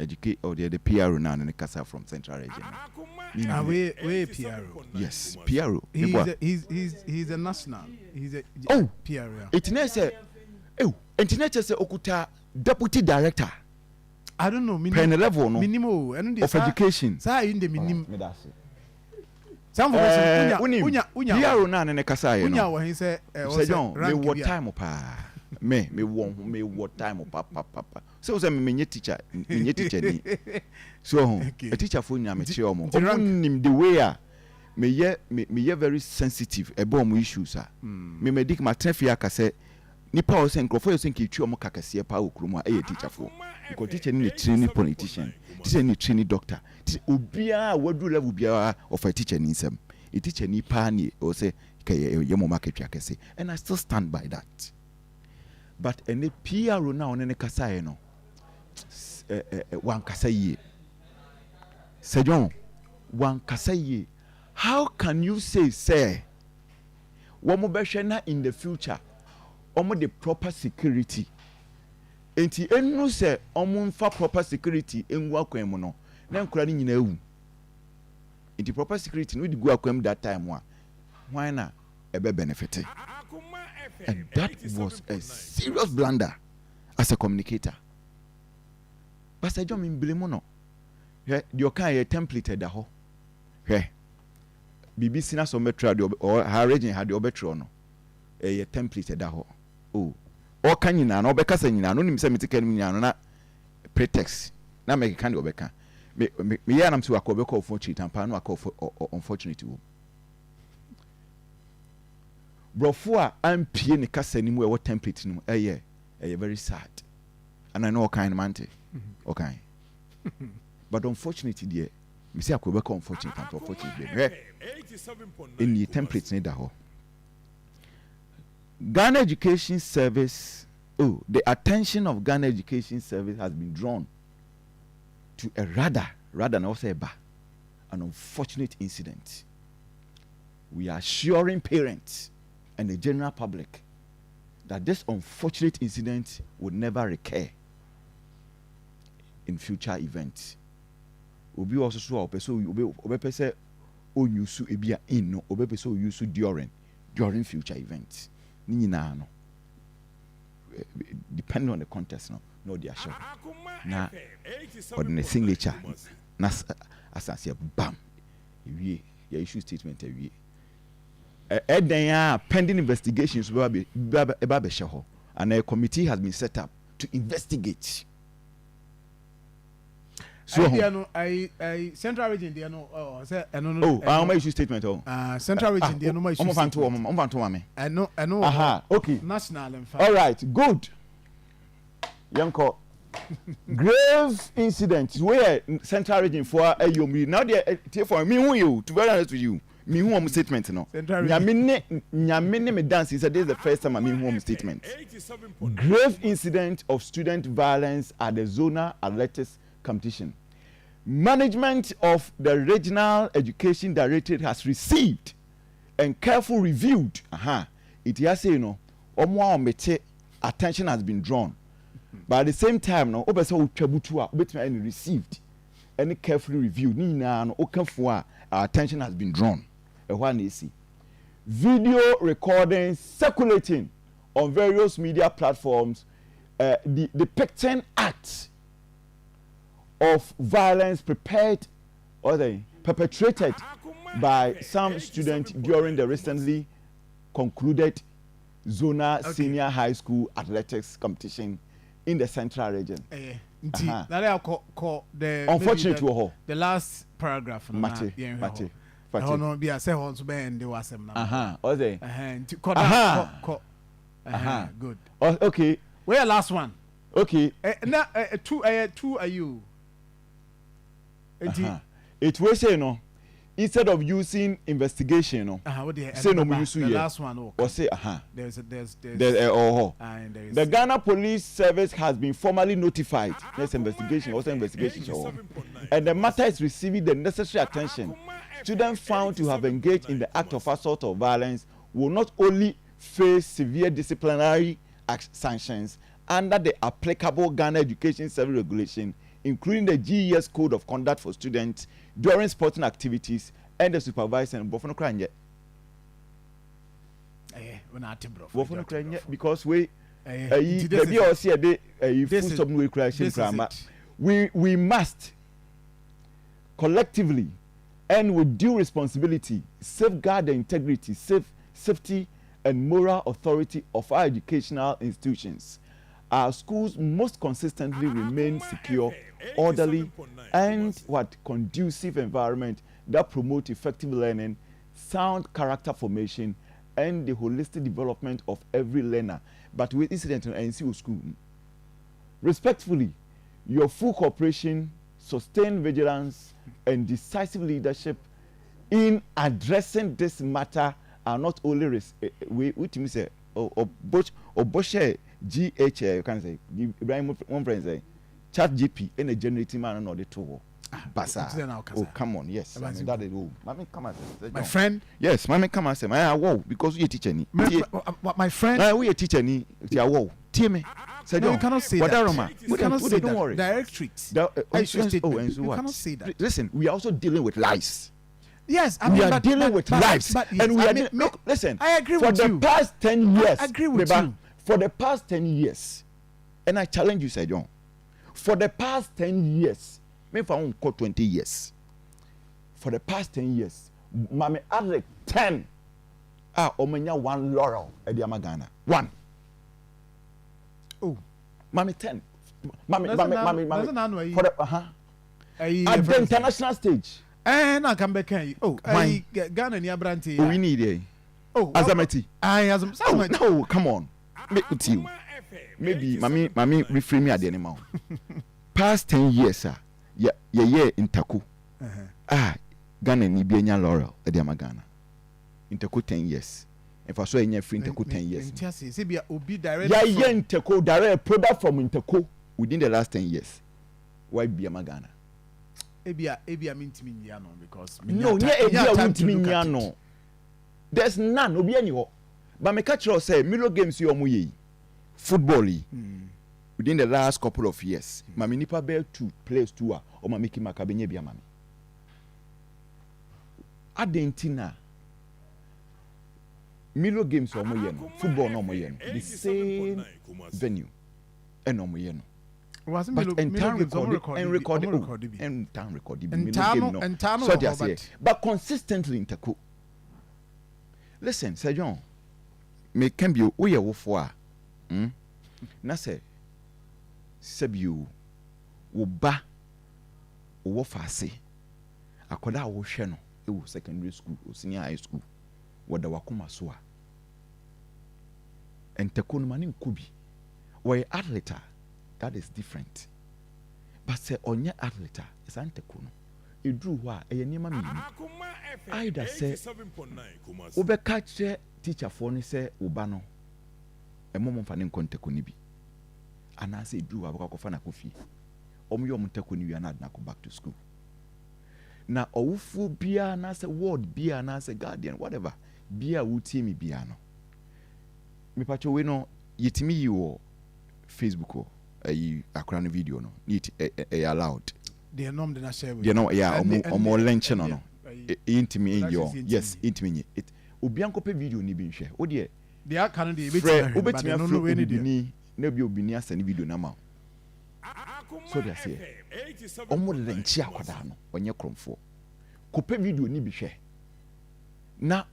educate or the PRO now in the Casa from Central Region. We PRO. Yes, PRO. He's a national. He's a PRO. Internet internet say okuta deputy director. I don't know. Penny level no. Minimum of education. Sa in the minimum. Some for PRO na ne kasa ye no. Unya when he say me what time pa. Me what time pa. So say me teacher ni. So a teacher for nya me che omo. Onim the way a me ye very sensitive about mo issues a. Me medic ma trafia ka say nipa o say nkrofo yo say ki twa omo kakase pa okromo a teacher for. Because teacher ni training politician, teacher ni training doctor. Obia wadu level bia of a teacher ni nsem. A teacher ni pa ni o say ye mo market akase. And I still stand by that. But any PRO na on ne kasa ye no. Wan kasa ye. Sejon wan kasa ye. How can you say womo be hwe na in the future omo the proper security enti enu se omo mfa proper security engu akwam mu no na nkura ni nyina ewu enti proper security no di gu akwam that time wa why na ebe benefit and that was a serious blunder as a communicator but I don't mean blame no the okay template da ho BBC na so metro or her region had the obetro no template da ho oh o kan nyina na obekasa nyina no nim se metike nyina no na pretext na make kan de obeka me ya nam so akobeko fortunate ampa no akọ unfortunate wo brofo a ampie ne kasa ni mu e wo template no very sad and I know all kind man okay but unfortunately there me say akobeko unfortunate ampa unfortunate in the template ne da ho Ghana Education Service, the attention of Ghana Education Service has been drawn to a rather now say an unfortunate incident. We are assuring parents and the general public that this unfortunate incident would never recur in future events. Obi also so obi pese o use ebia in no obi pese o use during future events. Nina no depending on the context no they are sure na or the signature na asase bam we your issue statement we pending investigations be ho and a committee has been set up to investigate. So I Central Region there no my issue statement Central Region there no my issue statement. I know aha okay national and all right good yanko grave incident where Central Region for ayomi now there for me who you to be honest with you me who am statement no nyame me dance he said this is the first time I mean home statement grave incident of student violence at the Zonal Athletics Competition. Management of the Regional Education Directorate has received and carefully reviewed. It has say attention has been drawn. But at the same time, no, and received and carefully reviewed. Attention has been drawn. Video recordings circulating on various media platforms depicting acts of violence perpetrated by some students during the recently concluded Zonal Senior High School Athletics Competition in the Central Region. Unfortunately, the last paragraph. Good. Okay. Where last one? Okay. Two are you? It will say no. Instead of using investigation, no. Say no, we use the last one. Or say there's the Ghana Police Service has been formally notified. There's investigation, also investigation. And the matter is receiving the necessary attention. Students found to have engaged in the act of assault or violence will not only face severe disciplinary sanctions under the applicable Ghana Education Service regulation including the GES code of conduct for students during sporting activities and the supervisor and bofo no kra nye because we maybe also dey full stop no kra shin krama we must collectively and with due responsibility safeguard the integrity, safety and moral authority of our educational institutions. Our schools must consistently remain secure, orderly, and conducive environment that promote effective learning, sound character formation, and the holistic development of every learner. But with incident in NCO school, respectfully, your full cooperation, sustained vigilance, and decisive leadership in addressing this matter are not only which means GH you can say Ibrahim one friend say chat GP in a generating man no the two basa. Oh come on, yes I mean, that is mami come and say my friend, yes mami come and say my wow because you teacher ni my friend we a teacher ni ti wow tie me say no, you cannot say that. You cannot say that. Don't worry. Directories. You cannot say that. Listen, we are also dealing with lives. Yes, we are dealing with lives, and we are. Look, listen. I agree with you. For the past 10 years, I agree with you. For the past 10 years, and I challenge you, Sir John. For the past 10 years, maybe for 20 years. For the past 10 years, Mami added 10. Omenya one laurel at the Amagana. One. Oh, Mami 10. Mami. For the at the international stage. Na come back. Oh, Ghana ni Abranti. We need it. Oh, Azamati. Azamati. No, come on. Make with you. Maybe mami reframe me at the animal. Past 10 years, sir. Yeah, in Taku. Ghana ni bienya laurel at the Amagana. In Taku 10 years. If I saw any free Interco 10 years. Yeah, Interco direct product from Interco within the last 10 years. Why be a Magana? Ebia mintiminiano because no, Ebia mintiminiano. There's none. Obi anyo. But me catch you say Milo games you omuye. Football within the last couple of years. Mami nipa bel 2 players 2 or mamiki makabenye bia mami. Adentina. Milo games or moyeno, football no moyeno, the same venue, and no moyeno. But in town recording, and town recording, so just say, but consistently in Taku. Listen, Sir John, me can be we are for, na say, Sebu, uba, wofase, akoda wo sheno, secondary school, or senior high school, wada wakuma soa. And Tekunu mani kubi, where athlete that is different. But say onye athlete is an Tekunu. It drew wa a yenima mi. Either say ube catch teacher for ni say ubano. A moment fanin kontekuni bi. And I say drew wa wakofana kofi. Omuyo muntekuni we are not nako back to school. Na oufu bia na say word bia na say guardian whatever bia wuti mi bia no. Me pacho we no yetimi yi wo Facebook o akra no video no need allowed they norm de na share with you know yeah omo lynch no intimi in your yes intimi it obi ankope video ni bi nhwe o de they are can dey betimi no no we ni na bi obi ni asane video na ma so they say omo lynch akwada no onye kromfo kope video ni bi hwe na